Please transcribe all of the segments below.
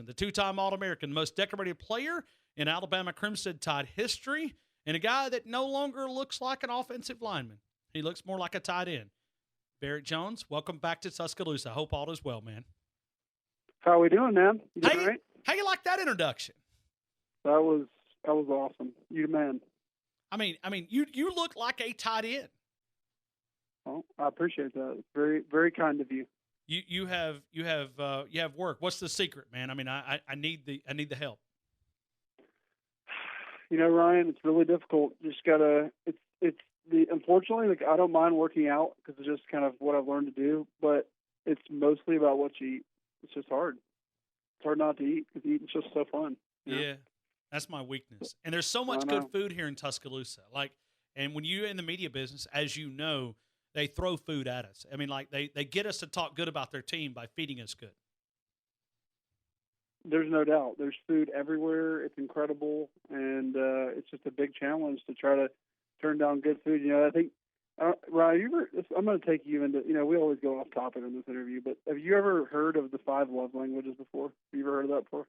the two-time All-American, most decorated player in Alabama Crimson Tide history, and a guy that no longer looks like an offensive lineman. He looks more like a tight end. Barrett Jones, welcome back to Tuscaloosa. I hope all is well, man. How are we doing, man? You doing all right? How you like that introduction? That was awesome. You the man. I mean, you look like a tight end. Well, I appreciate that. It's very, very kind of you. You have work. What's the secret, man? I mean, I need the help. You know, Ryan, it's really difficult. You just gotta. Unfortunately, like, I don't mind working out because it's just kind of what I've learned to do. But it's mostly about what you eat. It's just hard. It's hard not to eat because eating's just so fun. Yeah, that's my weakness. And there's so much good food here in Tuscaloosa. And when you're in the media business, as you know, they throw food at us. I mean, like they get us to talk good about their team by feeding us good. There's no doubt. There's food everywhere. It's incredible, and it's just a big challenge to try to turn down good food. You know, I think, Ryan, I'm going to take you into, you know, we always go off topic in this interview, but have you ever heard of the 5 love languages before? Have you ever heard of that before?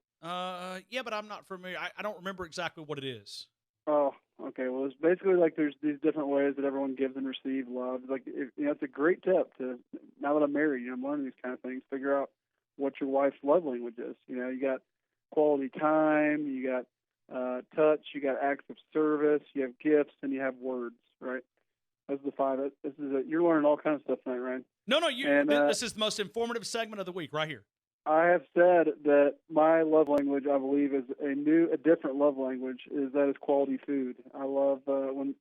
Yeah, but I'm not familiar. I don't remember exactly what it is. Oh, okay. Well, it's basically like there's these different ways that everyone gives and receives love. Like, it's a great tip to, now that I'm married, you know, I'm learning these kind of things, figure out what your wife's love language is. You know, you got quality time, you got touch, you got acts of service, you have gifts, and you have words, right? Those are the 5. You're learning all kinds of stuff tonight, Ryan. No, this is the most informative segment of the week right here. I have said that my love language, I believe, is a different love language. Is quality food. I love when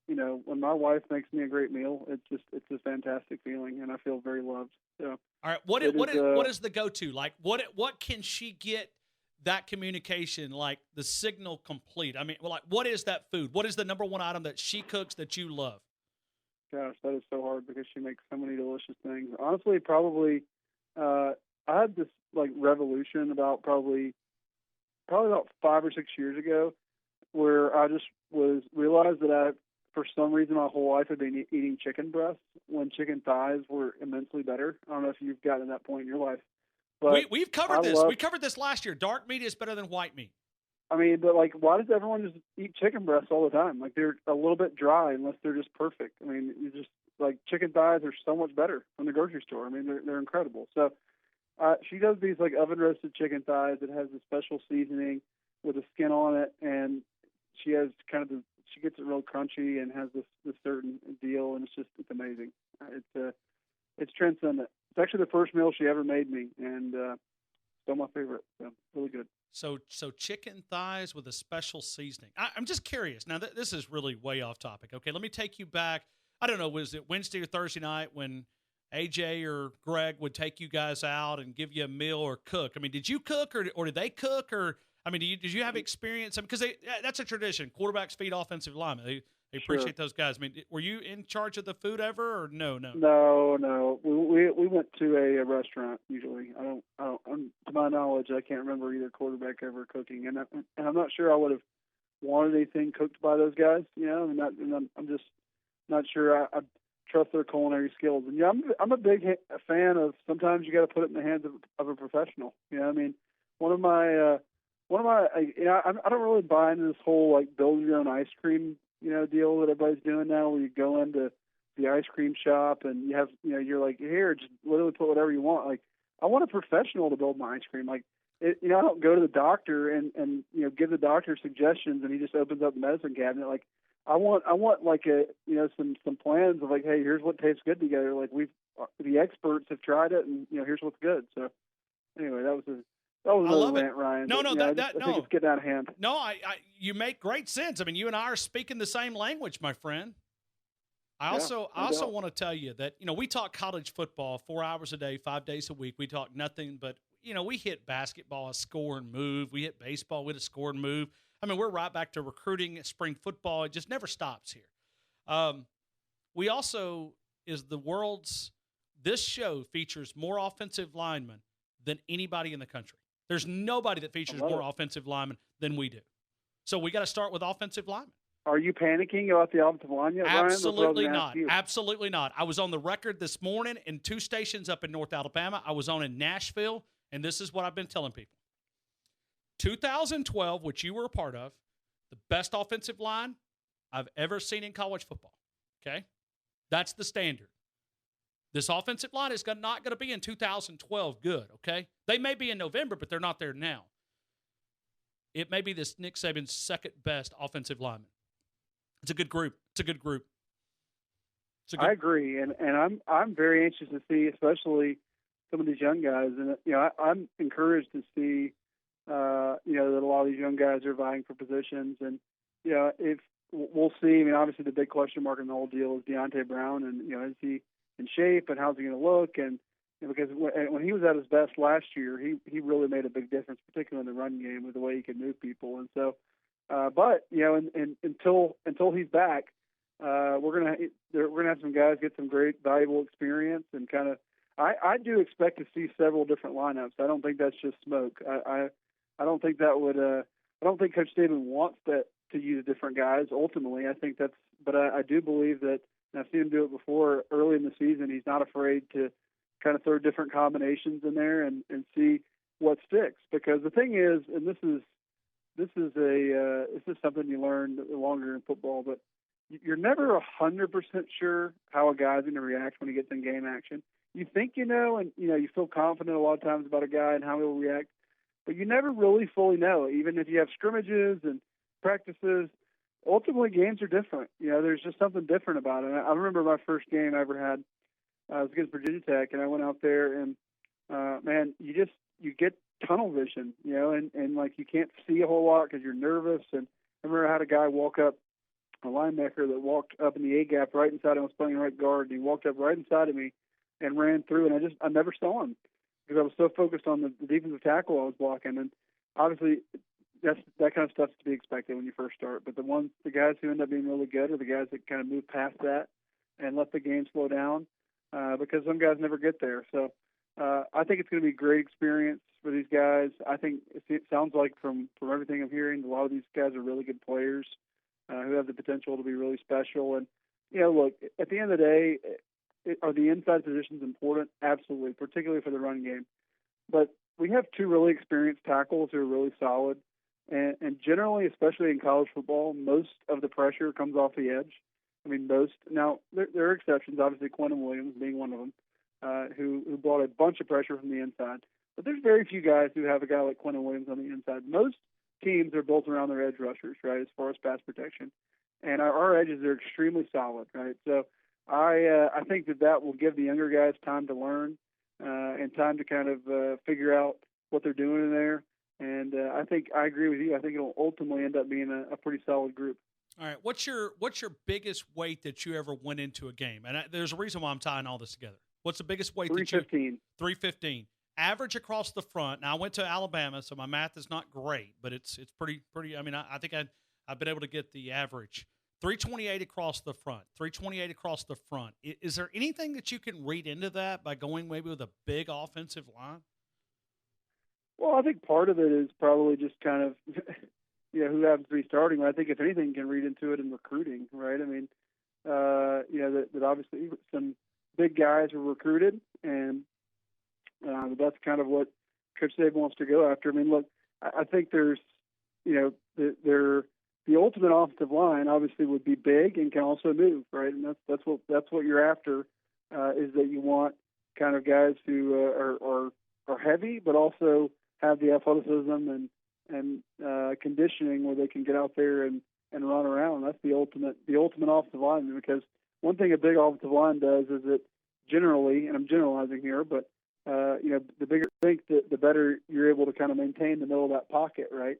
my wife makes me a great meal. It's a fantastic feeling, and I feel very loved. So, all right, what is the go-to? Like, what can she get that communication, like the signal complete? I mean, well, like, what is that food? What is the number one item that she cooks that you love? Gosh, that is so hard because she makes so many delicious things. Honestly, probably I had this like revolution about probably about 5 or 6 years ago, where I just realized that I, for some reason, my whole life had been eating chicken breasts when chicken thighs were immensely better. I don't know if you've gotten to that point in your life, but we've covered this. We covered this last year. Dark meat is better than white meat. I mean, but like, why does everyone just eat chicken breasts all the time? Like, they're a little bit dry unless they're just perfect. I mean, you just like chicken thighs are so much better from the grocery store. I mean, they're incredible. So she does these like oven roasted chicken thighs that has a special seasoning with a skin on it, and she has she gets it real crunchy and has this certain deal, and it's amazing. It's transcendent. It's actually the first meal she ever made me, and still my favorite. So really good. So chicken thighs with a special seasoning. I'm just curious. Now, this is really way off topic. Okay, let me take you back. I don't know, was it Wednesday or Thursday night when AJ or Greg would take you guys out and give you a meal or cook? I mean, did you cook or did they cook? Or, I mean, did you have experience? I mean, because that's a tradition. Quarterbacks feed offensive linemen. They appreciate those guys. I mean, were you in charge of the food ever or no? No. We went to a restaurant usually. I don't. To my knowledge, I can't remember either quarterback ever cooking, and I'm not sure I would have wanted anything cooked by those guys. You know, I'm just not sure I trust their culinary skills. And yeah, I'm a big fan of sometimes you got to put it in the hands of a professional. You know, I mean, one of my I don't really buy into this whole like build your own ice cream deal that everybody's doing now, where you go into the ice cream shop and you have you're like, here, just literally put whatever you want. Like, I want a professional to build my ice cream. Like, I don't go to the doctor and give the doctor suggestions and he just opens up the medicine cabinet. Like, I want like some plans of like, hey, here's what tastes good together. Like, the experts have tried it and here's what's good. So anyway, that was another rant, Ryan. No, I think it's getting out of hand. No, you make great sense. I mean, you and I are speaking the same language, my friend. I also want to tell you that, we talk college football 4 hours a day, 5 days a week. We talk nothing but, we hit basketball, a score and move. We hit baseball with a score and move. I mean, we're right back to recruiting, spring football. It just never stops here. We also this show features more offensive linemen than anybody in the country. There's nobody that features more offensive linemen than we do. So we got to start with offensive linemen. Are you panicking about the offensive line yet, Ryan? Absolutely not. Absolutely not. I was on the record this morning in 2 stations up in North Alabama. I was on in Nashville, and this is what I've been telling people. 2012, which you were a part of, the best offensive line I've ever seen in college football. Okay? That's the standard. This offensive line is not going to be in 2012 good, okay? They may be in November, but they're not there now. It may be this Nick Saban's second best offensive lineman. It's a good group. I agree, and I'm very anxious to see, especially some of these young guys. And I'm encouraged to see, that a lot of these young guys are vying for positions. And if we'll see. I mean, obviously the big question mark in the whole deal is Deontay Brown, and is he in shape, and how's he going to look? And because when he was at his best last year, he really made a big difference, particularly in the run game with the way he could move people. And so, but until he's back, we're gonna have some guys get some great valuable experience and kind of. I do expect to see several different lineups. I don't think that's just smoke. I don't think that would. I don't think Coach Saban wants to use different guys. Ultimately, I think that's. But I do believe that. And I've seen him do it before early in the season. He's not afraid to kind of throw different combinations in there and see what sticks. Because the thing is, and this is something you learn longer in football, but you're never 100% sure how a guy's going to react when he gets in game action. You think and you feel confident a lot of times about a guy and how he'll react, but you never really fully know. Even if you have scrimmages and practices, ultimately games are different. There's just something different about it. I remember my first game I ever had. I was against Virginia Tech, and I went out there, and man, you get tunnel vision, and like you can't see a whole lot because you're nervous. And I remember I had a guy walk up, a linebacker that walked up in the A gap right inside. I was playing right guard, and he walked up right inside of me and ran through, and I never saw him because I was so focused on the defensive tackle I was blocking. And obviously, that kind of stuff's to be expected when you first start. But the guys who end up being really good are the guys that kind of move past that and let the game slow down because some guys never get there. So I think it's going to be a great experience for these guys. I think it sounds like from everything I'm hearing, a lot of these guys are really good players who have the potential to be really special. And, look, at the end of the day, are the inside positions important? Absolutely, particularly for the run game. But we have two really experienced tackles who are really solid. And generally, especially in college football, most of the pressure comes off the edge. I mean, most. Now, there are exceptions, obviously Quentin Williams being one of them, who brought a bunch of pressure from the inside. But there's very few guys who have a guy like Quentin Williams on the inside. Most teams are built around their edge rushers, right, as far as pass protection. And our edges are extremely solid, right? So I think that will give the younger guys time to learn and time to kind of figure out what they're doing in there. And I think I agree with you. I think it'll ultimately end up being a pretty solid group. All right, what's your biggest weight that you ever went into a game? And there's a reason why I'm tying all this together. What's the biggest weight? 315. 315. Average across the front. Now I went to Alabama, so my math is not great, but it's pretty. I mean, I think I've been able to get the average. 328 across the front. 328 across the front. Is there anything that you can read into that by going maybe with a big offensive line? Well, I think part of it is probably just kind of, who happens to be starting. I think if anything, you can read into it in recruiting, right? I mean, that obviously some big guys were recruited, and that's kind of what Coach Saban wants to go after. I mean, look, I think there's, the ultimate offensive line obviously would be big and can also move, right? And that's what you're after, is that you want kind of guys who are heavy, but also have the athleticism and conditioning where they can get out there and run around. That's the ultimate offensive lineman, because one thing a big offensive line does is it generally, and I'm generalizing here, but the bigger you think, the better you're able to kind of maintain the middle of that pocket, right?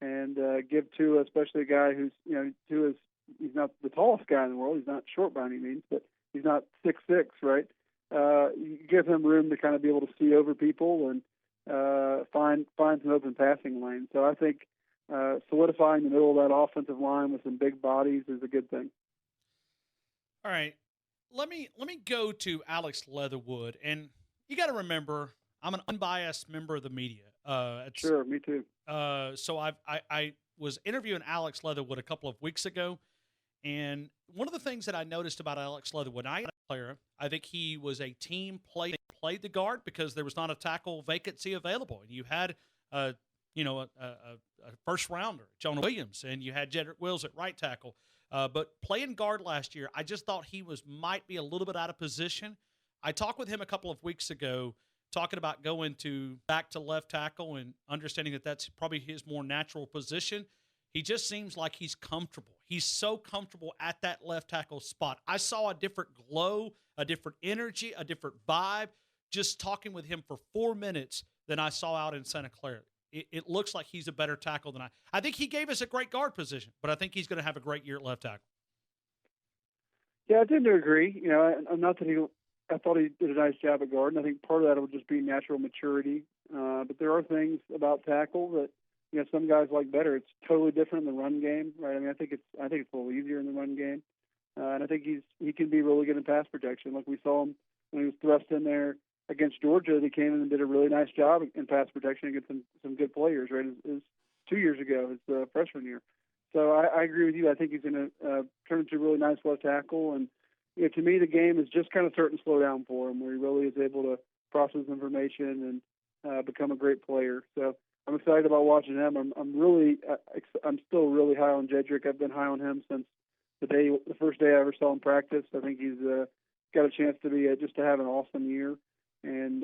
And give Tua, especially a guy who's, he's not the tallest guy in the world. He's not short by any means, but he's not 6'6", right? You give him room to kind of be able to see over people and find some open passing lanes. So I think solidifying the middle of that offensive line with some big bodies is a good thing. All right, let me go to Alex Leatherwood, and you got to remember, I'm an unbiased member of the media. Sure, me too. So I was interviewing Alex Leatherwood a couple of weeks ago, and one of the things that I noticed about Alex Leatherwood, I think he was a team player, played the guard because there was not a tackle vacancy available, and you had a first rounder, Jonah Williams, and you had Jedrick Wills at right tackle. But playing guard last year, I just thought he might be a little bit out of position. I talked with him a couple of weeks ago, talking about going back to left tackle and understanding that that's probably his more natural position. He just seems like he's comfortable. He's so comfortable at that left tackle spot. I saw a different glow, a different energy, a different vibe just talking with him for 4 minutes than I saw out in Santa Clara. It looks like he's a better tackle than I think he gave us a great guard position, but I think he's going to have a great year at left tackle. Yeah, I tend to agree. Not that I thought he did a nice job at guard, and I think part of that will just be natural maturity. But there are things about tackle that, some guys like better. It's totally different in the run game, right? I mean, I think it's a little easier in the run game, and I think he can be really good in pass protection. Like we saw him when he was thrust in there against Georgia. They came in and did a really nice job in pass protection against some good players, right? It was 2 years ago, his freshman year. So I agree with you. I think he's going to turn into a really nice left tackle. And to me, the game is just kind of starting to slow down for him, where he really is able to process information and become a great player. So I'm excited about watching him. I'm still really high on Jedrick. I've been high on him since the first day I ever saw him practice. I think he's got a chance to be to have an awesome year, and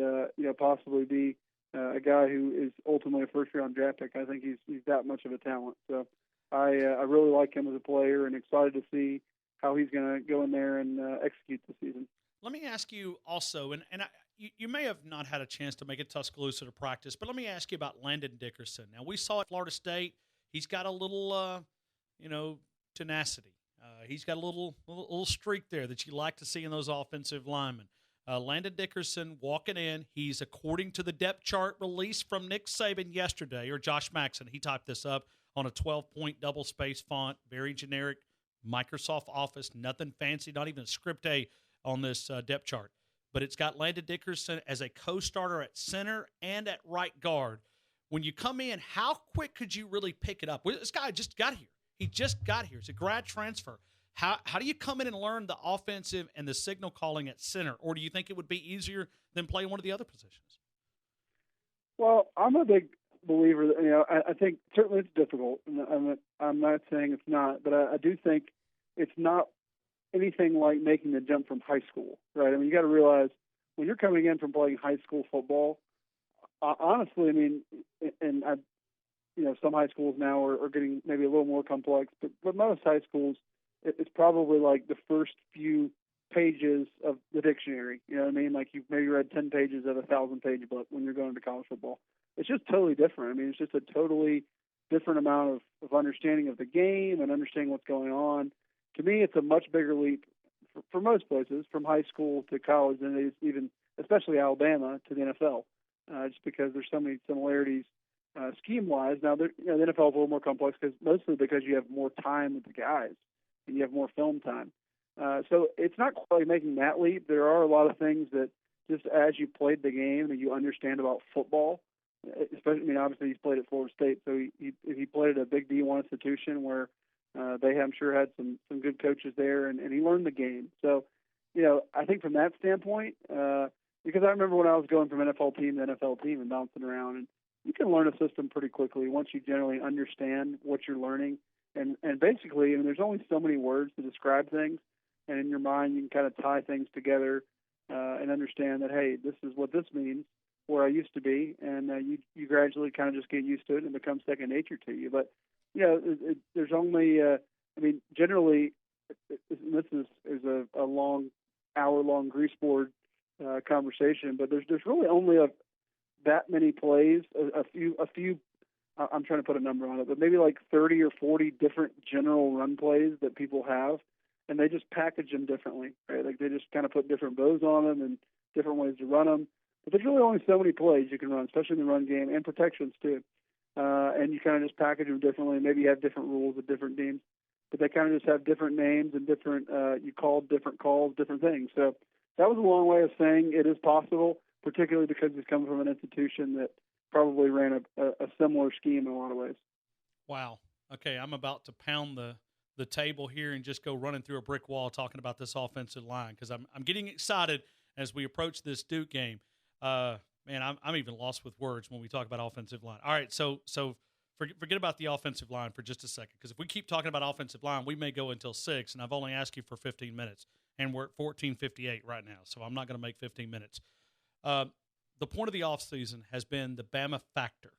possibly be a guy who is ultimately a first-round draft pick. I think he's that much of a talent. So I really like him as a player, and excited to see how he's going to go in there and execute this season. Let me ask you also, you may have not had a chance to make it Tuscaloosa to practice, but let me ask you about Landon Dickerson. Now, we saw at Florida State, he's got a little, tenacity. He's got a little streak there that you like to see in those offensive linemen. Landon Dickerson walking in. He's, according to the depth chart released from Nick Saban yesterday, or Josh Maxson, he typed this up on a 12-point double-space font, very generic Microsoft Office, nothing fancy, not even a script A on this depth chart. But it's got Landon Dickerson as a co-starter at center and at right guard. When you come in, how quick could you really pick it up? Well, this guy just got here. He just got here. It's a grad transfer. How do you come in and learn the offensive and the signal calling at center? Or do you think it would be easier than playing one of the other positions? Well, I'm a big believer. I think certainly it's difficult. I'm not saying it's not, but I do think it's not anything like making the jump from high school, right? I mean, you got to realize when you're coming in from playing high school football, honestly, I mean, and some high schools now are getting maybe a little more complex, but most high schools, it's probably like the first few pages of the dictionary. You know what I mean? Like you've maybe read 10 pages of a 1,000-page book when you're going to college football. It's just totally different. I mean, it's just a totally different amount of understanding of the game and understanding what's going on. To me, it's a much bigger leap for most places from high school to college than it is even, especially Alabama, to the NFL, just because there's so many similarities scheme-wise. Now, the NFL is a little more complex mostly because you have more time with the guys and you have more film time. So it's not quite making that leap. There are a lot of things that just as you played the game and you understand about football, especially, I mean, obviously he's played at Florida State, so he played at a big D1 institution where they, I'm sure, had some good coaches there, and he learned the game. So, I think from that standpoint, because I remember when I was going from NFL team to NFL team and bouncing around, and you can learn a system pretty quickly once you generally understand what you're learning. And basically, I mean, there's only so many words to describe things, and in your mind you can kind of tie things together and understand that, hey, this is what this means where I used to be, and you gradually kind of just get used to it and it becomes second nature to you. But there's only, generally, this is a long, hour-long grease board conversation, but there's really only that many plays, a few. I'm trying to put a number on it, but maybe like 30 or 40 different general run plays that people have, and they just package them differently, right? Like they just kind of put different bows on them and different ways to run them. But there's really only so many plays you can run, especially in the run game and protections too. And you kind of just package them differently. Maybe you have different rules at different teams, but they kind of just have different names and different, you call different calls, different things. So that was a long way of saying it is possible, particularly because he's coming from an institution that probably ran a similar scheme in a lot of ways. Wow. Okay, I'm about to pound the table here and just go running through a brick wall talking about this offensive line because I'm getting excited as we approach this Duke game. Man, Man, I'm even lost with words when we talk about offensive line. All right, so forget about the offensive line for just a second, because if we keep talking about offensive line, we may go until 6, and I've only asked you for 15 minutes, and we're at 14:58 right now, so I'm not going to make 15 minutes. The point of the offseason has been the Bama Factor.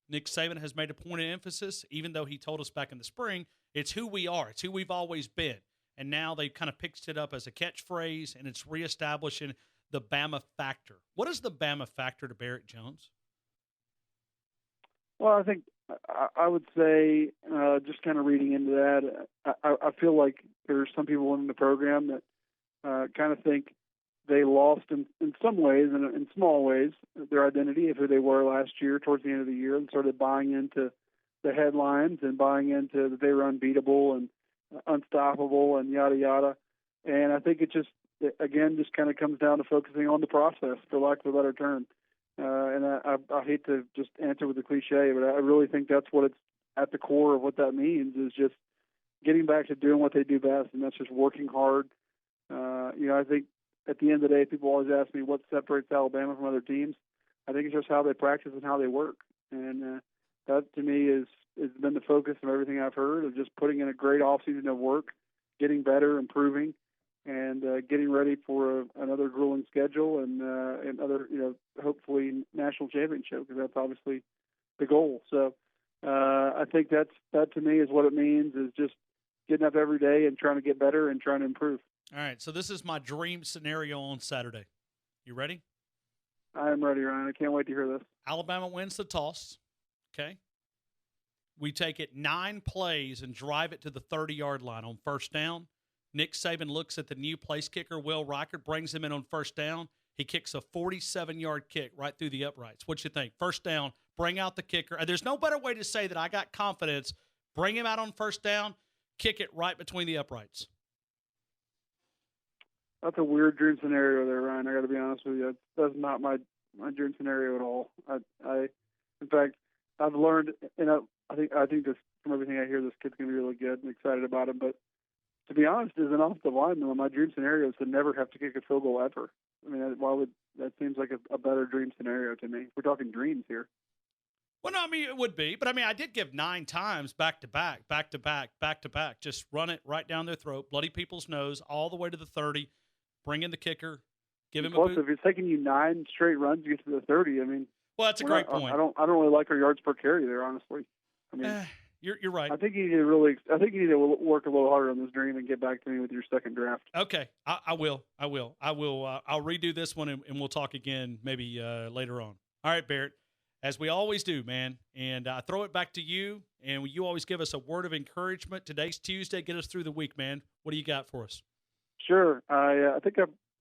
Nick Saban has made a point of emphasis, even though he told us back in the spring, it's who we are. It's who we've always been. And now they've kind of picked it up as a catchphrase, and it's reestablishing the Bama Factor. What is the Bama Factor to Barrett Jones? Well, I think I would say, just kind of reading into that, I feel like there's some people in the program that kind of think they lost in some ways, in small ways, their identity of who they were last year towards the end of the year, and started buying into the headlines and buying into that they were unbeatable and unstoppable and yada, yada. And I think it just kind of comes down to focusing on the process, for lack of a better term. And I hate to just answer with a cliche, but I really think that's what it's at the core of what that means, is just getting back to doing what they do best, and that's just working hard. I think at the end of the day, people always ask me what separates Alabama from other teams. I think it's just how they practice and how they work. And that, to me, has been the focus of everything I've heard, of just putting in a great offseason of work, getting better, improving, and getting ready for another grueling schedule and other, hopefully national championship, because that's obviously the goal. So I think that to me is what it means, is just getting up every day and trying to get better and trying to improve. All right, so this is my dream scenario on Saturday. You ready? I am ready, Ryan. I can't wait to hear this. Alabama wins the toss, okay? We take it 9 plays and drive it to the 30-yard line on first down. Nick Saban looks at the new place kicker, Will Reichert, brings him in on first down. He kicks a 47-yard kick right through the uprights. What you think? First down, bring out the kicker. There's no better way to say that I got confidence. Bring him out on first down, kick it right between the uprights. That's a weird dream scenario there, Ryan. I got to be honest with you. That's not my dream scenario at all. In fact, I've learned, I think this, from everything I hear, this kid's going to be really good and excited about him. But to be honest, as an offensive lineman, my dream scenario is to never have to kick a field goal ever. I mean, that seems like a better dream scenario to me. We're talking dreams here. Well, no, I mean, it would be. But, I mean, I did give 9 times back-to-back, back-to-back, just run it right down their throat, bloody people's nose, all the way to the 30, bring in the kicker, give him a boot. Plus, if it's taking you 9 straight runs to get to the 30, I mean. Well, that's a great point. I don't really like our yards per carry there, honestly. I mean, you're right. I think you need to work a little harder on this dream and get back to me with your second draft. Okay, I will. I'll redo this one, and we'll talk again maybe later on. All right, Barrett, as we always do, man, and I throw it back to you, and you always give us a word of encouragement. Today's Tuesday. Get us through the week, man. What do you got for us? Sure. I think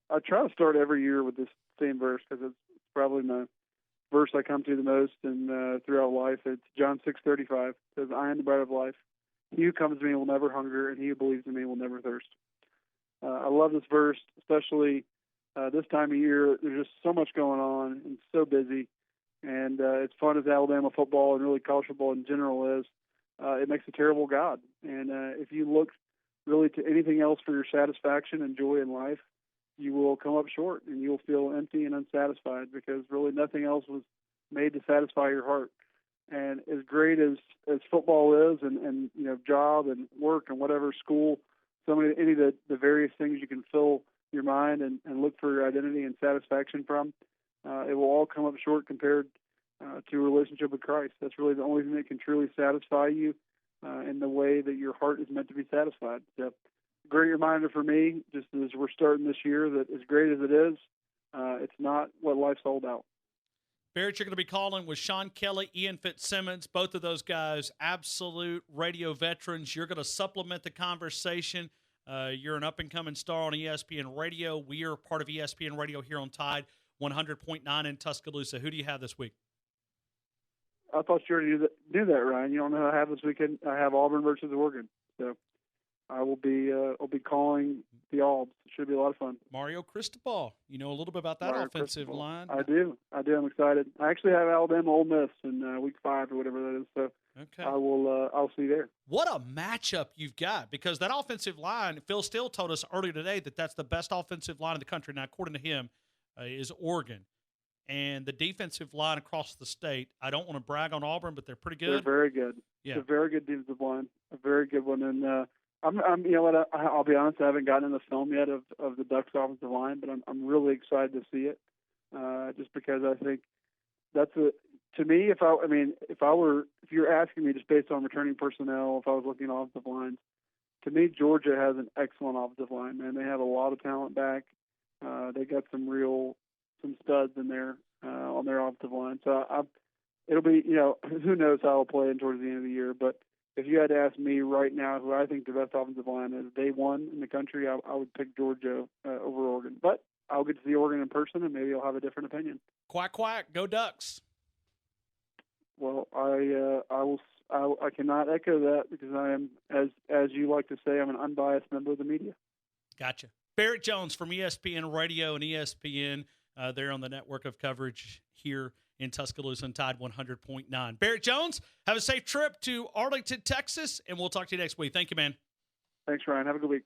I try to start every year with this same verse, because it's probably my verse I come to the most and throughout life. It's John 6:35. It says, "I am the bread of life. He who comes to me will never hunger, and he who believes in me will never thirst." I love this verse, especially this time of year. There's just so much going on and so busy, and it's fun as Alabama football and really college football in general is. It makes a terrible God, and if you look really to anything else for your satisfaction and joy in life, you will come up short, and you'll feel empty and unsatisfied, because really nothing else was made to satisfy your heart. And as great as football is, and job and work and whatever, school, any of the various things you can fill your mind and look for your identity and satisfaction from, it will all come up short compared to a relationship with Christ. That's really the only thing that can truly satisfy you in the way that your heart is meant to be satisfied. So, great reminder for me, just as we're starting this year, that as great as it is, it's not what life's all about. Barrett, you're going to be calling with Sean Kelly, Ian Fitzsimmons, both of those guys, absolute radio veterans. You're going to supplement the conversation. You're an up-and-coming star on ESPN Radio. We are part of ESPN Radio here on Tide 100.9 in Tuscaloosa. Who do you have this week? I thought you already knew that, Ryan. You don't know who I have this weekend. I have Auburn versus Oregon. So I will be calling the Albs. It should be a lot of fun. Mario Cristobal. You know a little bit about that offensive line? I do. I'm excited. I actually have Alabama Ole Miss in week 5 or whatever that is. So okay. I'll see you there. What a matchup you've got, because that offensive line, Phil Steele told us earlier today that that's the best offensive line in the country. Now, according to him, is Oregon. and the defensive line across the state. I don't want to brag on Auburn, but they're pretty good. They're very good. Yeah. It's a very good defensive line, a very good one. And I'm you know what? I'll be honest. I haven't gotten in the film yet of the Ducks offensive line, but I'm really excited to see it, just because I think that's to me. If you're asking me just based on returning personnel, if I was looking at offensive lines, to me Georgia has an excellent offensive line. Man, they have a lot of talent back. They got some studs in there on their offensive line. So it'll be, who knows how it'll play in towards the end of the year. But if you had to ask me right now who I think the best offensive line is day one in the country, I would pick Georgia over Oregon. But I'll get to see Oregon in person, and maybe I'll have a different opinion. Quack, quack, go Ducks. Well, I cannot echo that because I am, as you like to say, I'm an unbiased member of the media. Gotcha. Barrett Jones from ESPN Radio and ESPN. They're on the network of coverage here in Tuscaloosa and Tide 100.9. Barrett Jones, have a safe trip to Arlington, Texas, and we'll talk to you next week. Thank you, man. Thanks, Ryan. Have a good week.